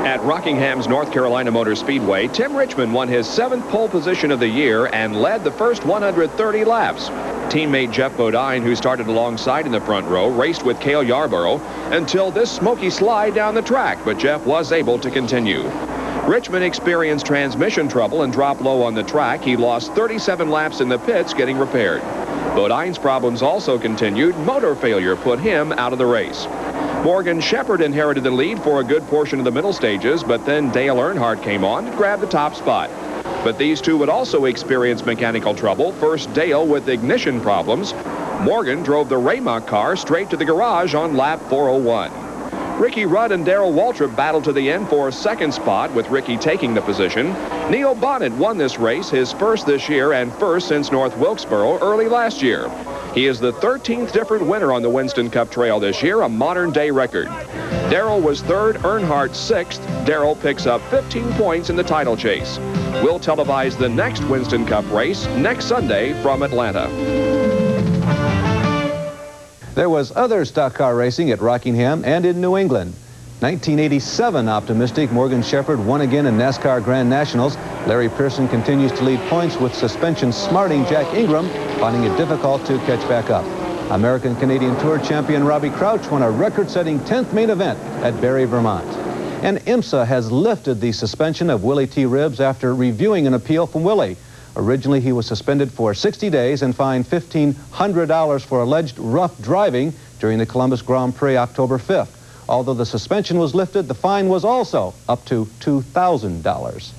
At Rockingham's North Carolina Motor Speedway, Tim Richmond won his 7th pole position of the year and led the first 130 laps. Teammate Jeff Bodine, who started alongside in the front row, raced with Cale Yarborough until this smoky slide down the track, but Jeff was able to continue. Richmond experienced transmission trouble and dropped low on the track. He lost 37 laps in the pits getting repaired. Bodine's problems also continued. Motor failure put him out of the race. Morgan Shepherd inherited the lead for a good portion of the middle stages, but then Dale Earnhardt came on to grab the top spot. But these two would also experience mechanical trouble. First, Dale with ignition problems. Morgan drove the Raymock car straight to the garage on lap 401. Ricky Rudd and Darrell Waltrip battled to the end for a second spot, with Ricky taking the position. Neil Bonnet won this race, his first this year and first since North Wilkesboro early last year. He is the 13th different winner on the Winston Cup Trail this year, a modern-day record. Darrell was third, Earnhardt sixth. Darrell picks up 15 points in the title chase. We'll televise the next Winston Cup race next Sunday from Atlanta. There was other stock car racing at Rockingham and in New England. 1987 optimistic Morgan Shepherd won again in NASCAR Grand Nationals. Larry Pearson continues to lead points with suspension smarting Jack Ingram, finding it difficult to catch back up. American-Canadian Tour champion Robbie Crouch won a record-setting 10th main event at Barrie, Vermont. And IMSA has lifted the suspension of Willie T. Ribbs after reviewing an appeal from Willie. Originally, he was suspended for 60 days and fined $1,500 for alleged rough driving during the Columbus Grand Prix October 5th. Although the suspension was lifted, the fine was also up to $2,000.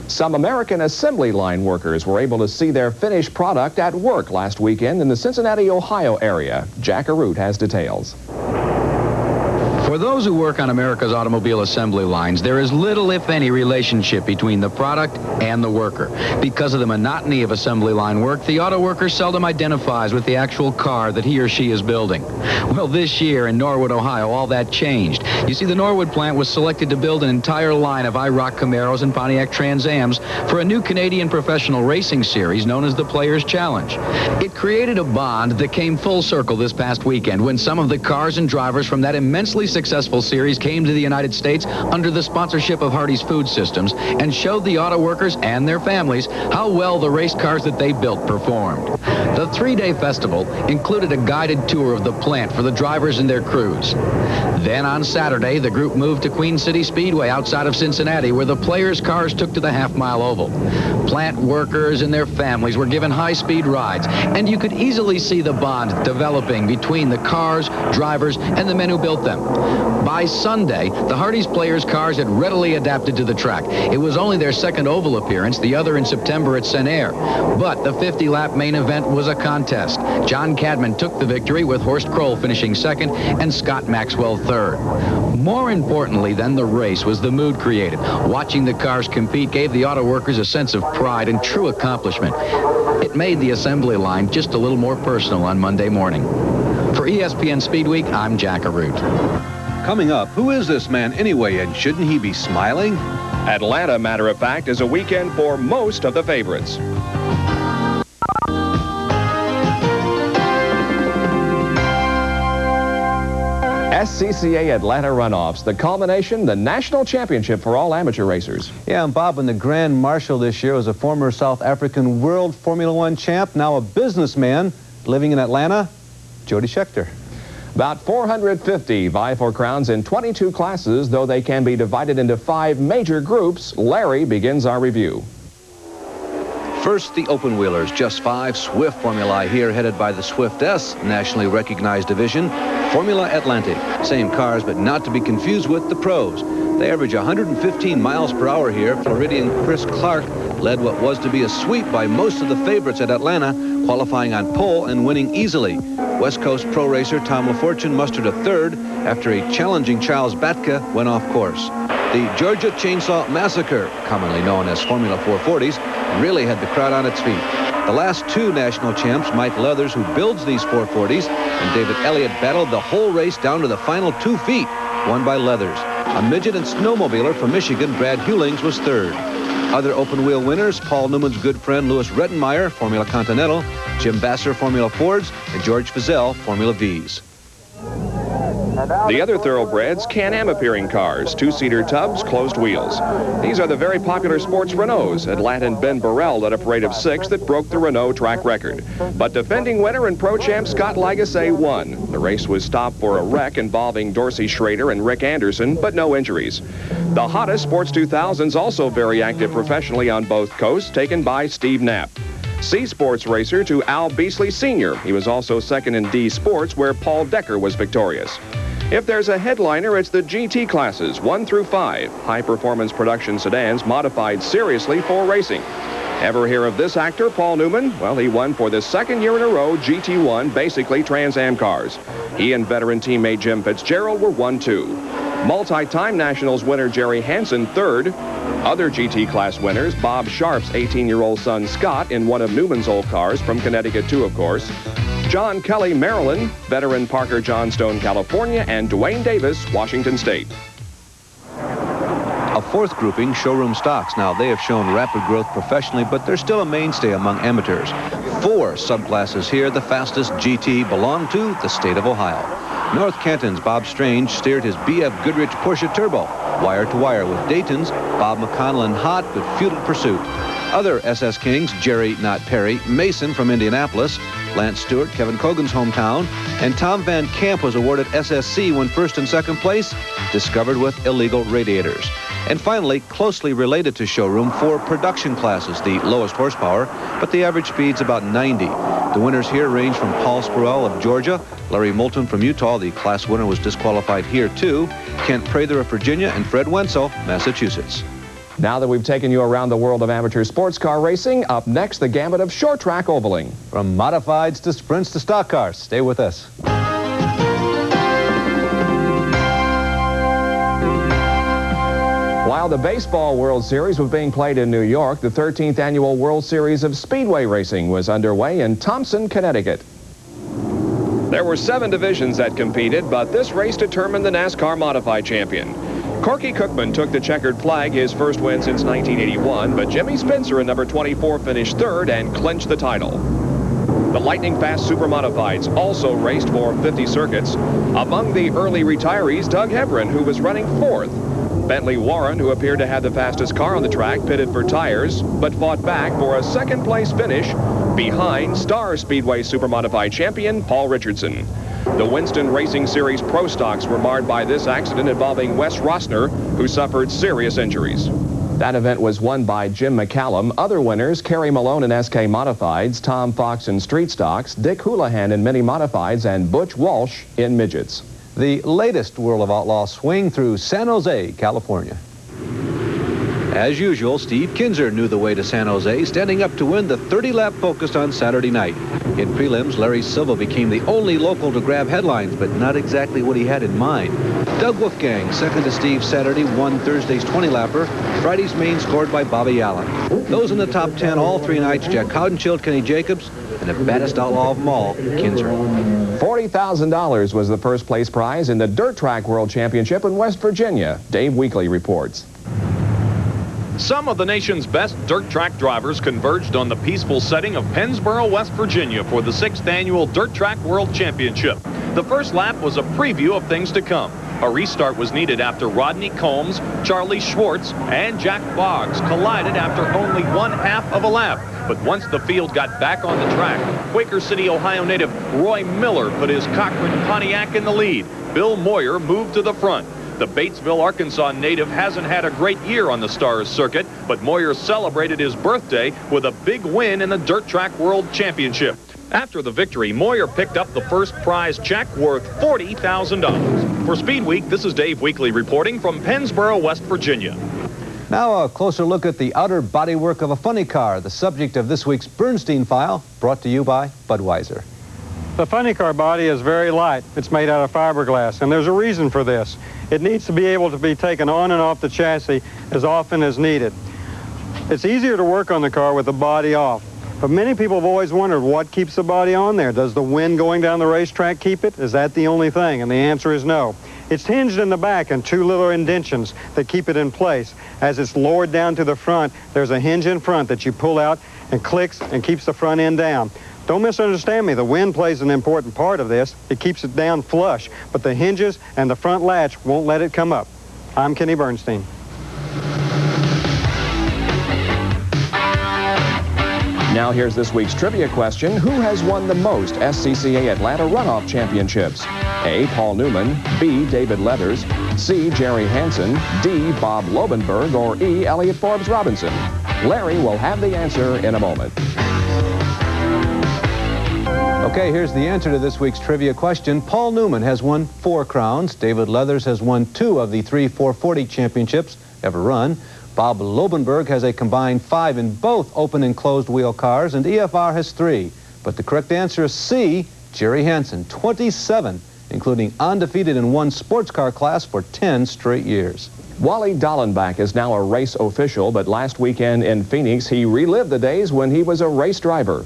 Some American assembly line workers were able to see their finished product at work last weekend in the Cincinnati, Ohio area. Jack Arute has details. For those who work on America's automobile assembly lines, there is little, if any, relationship between the product and the worker. Because of the monotony of assembly line work, the auto worker seldom identifies with the actual car that he or she is building. Well, this year in Norwood, Ohio, all that changed. You see, the Norwood plant was selected to build an entire line of IROC Camaros and Pontiac Trans Ams for a new Canadian professional racing series known as the Players Challenge. It created a bond that came full circle this past weekend when some of the cars and drivers from that immensely successful series came to the United States under the sponsorship of Hardee's Food Systems and showed the auto workers and their families how well the race cars that they built performed. The three-day festival included a guided tour of the plant for the drivers and their crews. Then on Saturday, the group moved to Queen City Speedway outside of Cincinnati, where the players' cars took to the half-mile oval. Plant workers and their families were given high-speed rides, and you could easily see the bond developing between the cars, drivers, and the men who built them. By Sunday, the Hardee's players' cars had readily adapted to the track. It was only their second oval appearance, the other in September at St. Air. But the 50-lap main event was a contest. John Cadman took the victory, with Horst Kroll finishing second and Scott Maxwell third. More importantly than the race was the mood created. Watching the cars compete gave the auto workers a sense of pride and true accomplishment. It made the assembly line just a little more personal on Monday morning. For ESPN Speedweek, I'm Jack Arute. Coming up, who is this man anyway, and shouldn't he be smiling? Atlanta, matter of fact, is a weekend for most of the favorites. SCCA Atlanta Runoffs, the culmination, the national championship for all amateur racers. Yeah, and Bob, and the Grand Marshal this year was a former South African World Formula One champ, now a businessman living in Atlanta, Jody Scheckter. About 450 vie for crowns in 22 classes, though they can be divided into 5 major groups. Larry begins our review. First, the open wheelers, just 5 Swift formulae here, headed by the Swift S, nationally recognized division, Formula Atlantic. Same cars, but not to be confused with the pros. They average 115 miles per hour here. Floridian Chris Clark led what was to be a sweep by most of the favorites at Atlanta, qualifying on pole and winning easily. West Coast pro racer Tom LaFortune mustered a third after a challenging Charles Batka went off course. The Georgia Chainsaw Massacre, commonly known as Formula 440s, really had the crowd on its feet. The last 2 national champs, Mike Leathers, who builds these 440s, and David Elliott, battled the whole race down to the final 2 feet, won by Leathers. A midget and snowmobiler from Michigan, Brad Hewlings, was third. Other open wheel winners, Paul Newman's good friend Louis Rettenmeyer, Formula Continental, Jim Vassar, Formula Fords, and George Fizell, Formula Vs. The other thoroughbreds, Can-Am appearing cars, two-seater tubs, closed wheels. These are the very popular sports Renaults. Atlantan Ben Burrell led a parade of 6 that broke the Renault track record. But defending winner and pro champ Scott Lagasse won. The race was stopped for a wreck involving Dorsey Schrader and Rick Anderson, but no injuries. The hottest Sports 2000s also very active professionally on both coasts, taken by Steve Knapp. C Sports racer to Al Beasley Sr. He was also second in D Sports, where Paul Decker was victorious. If there's a headliner, it's the GT classes, 1 through 5, high-performance production sedans modified seriously for racing. Ever hear of this actor, Paul Newman? Well, he won for the second year in a row GT1, basically Trans Am cars. He and veteran teammate Jim Fitzgerald were 1-2. Multi-time Nationals winner Jerry Hansen, 3rd. Other GT class winners, Bob Sharp's 18-year-old son Scott in one of Newman's old cars, from Connecticut too, of course. John Kelly, Maryland, veteran Parker Johnstone, California, and Dwayne Davis, Washington State. A fourth grouping, showroom stocks. Now, they have shown rapid growth professionally, but they're still a mainstay among amateurs. 4 subclasses here. The fastest GT belong to the state of Ohio. North Canton's Bob Strange steered his BF Goodrich Porsche Turbo, wire-to-wire with Dayton's Bob McConnell in hot but futile pursuit. Other SS Kings, Jerry, not Perry, Mason from Indianapolis, Lance Stewart, Kevin Cogan's hometown, and Tom Van Camp was awarded SSC when first and second place, discovered with illegal radiators. And finally, closely related to showroom, 4 production classes, the lowest horsepower, but the average speed's about 90. The winners here range from Paul Spruell of Georgia, Larry Moulton from Utah, the class winner was disqualified here too, Kent Prather of Virginia, and Fred Wenzel, Massachusetts. Now that we've taken you around the world of amateur sports car racing, up next, the gamut of short track ovaling. From modifieds to sprints to stock cars. Stay with us. While the Baseball World Series was being played in New York, the 13th annual World Series of Speedway Racing was underway in Thompson, Connecticut. There were 7 divisions that competed, but this race determined the NASCAR Modified champion. Corky Cookman took the checkered flag, his first win since 1981, but Jimmy Spencer in number 24 finished 3rd and clinched the title. The lightning-fast Super Modifieds also raced for 50 circuits. Among the early retirees, Doug Hebron, who was running 4th. Bentley Warren, who appeared to have the fastest car on the track, pitted for tires, but fought back for a second-place finish behind Star Speedway Super Modified champion Paul Richardson. The Winston Racing Series Pro Stocks were marred by this accident involving Wes Rossner, who suffered serious injuries. That event was won by Jim McCallum. Other winners, Kerry Malone in SK Modifieds, Tom Fox in Street Stocks, Dick Houlihan in Mini Modifieds, and Butch Walsh in Midgets. The latest World of Outlaw swing through San Jose, California. As usual, Steve Kinzer knew the way to San Jose, standing up to win the 30-lap focus on Saturday night. In prelims, Larry Silva became the only local to grab headlines, but not exactly what he had in mind. Doug Wolfgang, second to Steve Saturday, won Thursday's 20-lapper. Friday's main scored by Bobby Allen. Those in the top 10 all 3 nights, Jack Cowdenchild, Kenny Jacobs, and the baddest outlaw of them all, Kinzer. $40,000 was the first place prize in the Dirt Track World Championship in West Virginia. Dave Weekley reports. Some of the nation's best dirt track drivers converged on the peaceful setting of Pennsboro, West Virginia for the 6th annual Dirt Track World Championship. The first lap was a preview of things to come. A restart was needed after Rodney Combs, Charlie Schwartz, and Jack Boggs collided after only 1/2 of a lap. But once the field got back on the track, Quaker City, Ohio native Roy Miller put his Cochran Pontiac in the lead. Bill Moyer moved to the front. The Batesville, Arkansas native hasn't had a great year on the Stars circuit, but Moyer celebrated his birthday with a big win in the Dirt Track World Championship. After the victory, Moyer picked up the first prize check worth $40,000. For Speed Week, this is Dave Weekley reporting from Pennsboro, West Virginia. Now a closer look at the outer bodywork of a funny car, the subject of this week's Bernstein File, brought to you by Budweiser. The funny car body is very light. It's made out of fiberglass, and there's a reason for this. It needs to be able to be taken on and off the chassis as often as needed. It's easier to work on the car with the body off, but many people have always wondered what keeps the body on there. Does the wind going down the racetrack keep it? Is that the only thing? And the answer is no. It's hinged in the back and 2 little indentions that keep it in place. As it's lowered down to the front, there's a hinge in front that you pull out and clicks and keeps the front end down. Don't misunderstand me. The wind plays an important part of this. It keeps it down flush, but the hinges and the front latch won't let it come up. I'm Kenny Bernstein. Now here's this week's trivia question. Who has won the most SCCA Atlanta runoff championships? A. Paul Newman, B. David Leathers, C. Jerry Hansen, D. Bob Lobenberg, or E. Elliott Forbes Robinson? Larry will have the answer in a moment. Okay, here's the answer to this week's trivia question. Paul Newman has won 4 crowns. David Leathers has won 2 of the 3 440 championships ever run. Bob Lobenberg has a combined 5 in both open and closed wheel cars, and EFR has 3. But the correct answer is C, Jerry Hansen, 27, including undefeated in one sports car class for 10 straight years. Wally Dallenbach is now a race official, but last weekend in Phoenix, he relived the days when he was a race driver.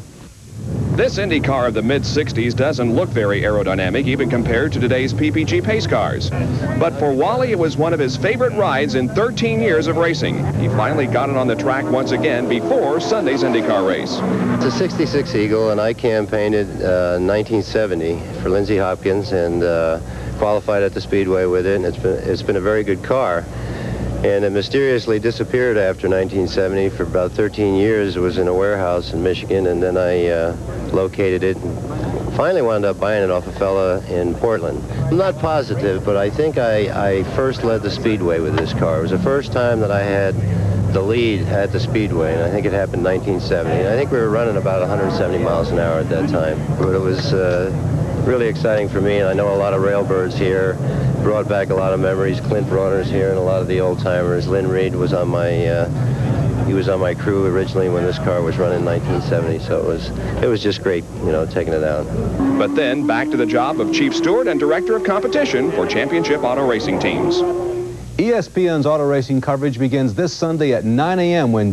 This Indy car of the mid-60s doesn't look very aerodynamic, even compared to today's PPG pace cars. But for Wally, it was one of his favorite rides in 13 years of racing. He finally got it on the track once again before Sunday's IndyCar race. It's a 66 Eagle, and I campaigned in 1970 for Lindsey Hopkins and qualified at the Speedway with it, and it's been a very good car. And it mysteriously disappeared after 1970 for about 13 years. It was in a warehouse in Michigan, and then I located it and finally wound up buying it off a fella in Portland. I'm not positive, but I think I first led the Speedway with this car. It was the first time that I had the lead at the Speedway, and I think it happened in 1970. And I think we were running about 170 miles an hour at that time. But it was really exciting for me, and I know a lot of railbirds here. Brought back a lot of memories. Clint Brawner's here, and a lot of the old timers. Lynn Reed was on my he was on my crew originally when this car was running in 1970. So it was just great, you know, taking it out. But then back to the job of chief steward and director of competition for championship auto racing teams. ESPN's auto racing coverage begins this Sunday at 9 a.m. when